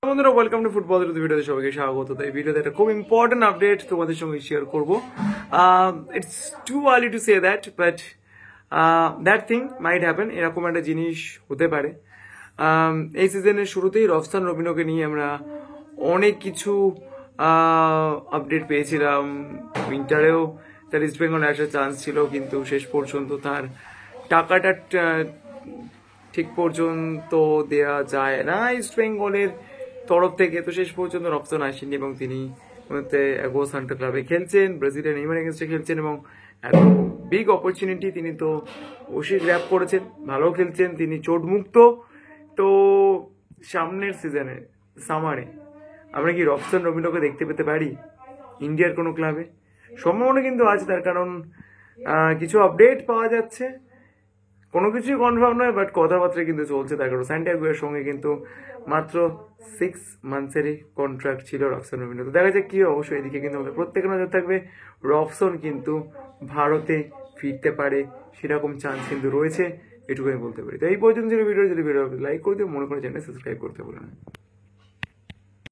বন্ধুরা welcome to football ভিডিওতে সবাইকে স্বাগত। তো এই ভিডিওতে একটা খুব ইম্পর্টেন্ট আপডেট তোমাদের সঙ্গে শেয়ার করব। It's too early to say that, but that thing might happen. এরকম একটা জিনিস হতে পারে। এই সিজনের শুরুতেই রফসান রবিনোকে নিয়ে আমরা অনেক কিছু আপডেট পেয়েছিলাম। উইন্টারেও তার ইস্ট বেঙ্গল আসার চান্স ছিল, কিন্তু শেষ পর্যন্ত তার টাকাটা ঠিক পর্যন্ত দেয়া যায় না ইস্ট বেঙ্গলের তরফ থেকে। তো শেষ পর্যন্ত রফসান আসেনি এবং তিনি অ্যাগো সান্টা ক্লাবে খেলছেন, ব্রাজিলের নেইমার এগেন্সটে খেলছেন এবং এত বিগ অপরচুনিটি তিনি তো অবশ্যই গ্র্যাব করেছেন। ভালো খেলছেন, তিনি চোটমুক্ত। তো সামনের সিজনে সামারে আমরা কি রফসান রবিনোকে দেখতে পেতে পারি ইন্ডিয়ার কোনো ক্লাবে? সম্ভাবনা কিন্তু আছে তার, কারণ কিছু আপডেট পাওয়া যাচ্ছে। কোনো কিছুই কনফার্ম নয়, বাট কথাবার্তা কিন্তু চলছে। তার কারণ স্যান্টিয়াগোর সঙ্গে কিন্তু মাত্র 6 মান্থসেরই কন্ট্রাক্ট ছিল রফসান রবিনো। তো দেখা যাক কি। অবশ্যই এদিকে কিন্তু আমাদের প্রত্যেকের নজর থাকবে। রফসান কিন্তু ভারতে ফিরতে পারে, সেরকম চান্স কিন্তু রয়েছে, এটুকু আমি বলতে পারি। তো এই পর্যন্ত ভিডিও, যদি ভিডিও লাইক করে দিও, মনে করে চ্যানেল সাবস্ক্রাইব করতে বলুন।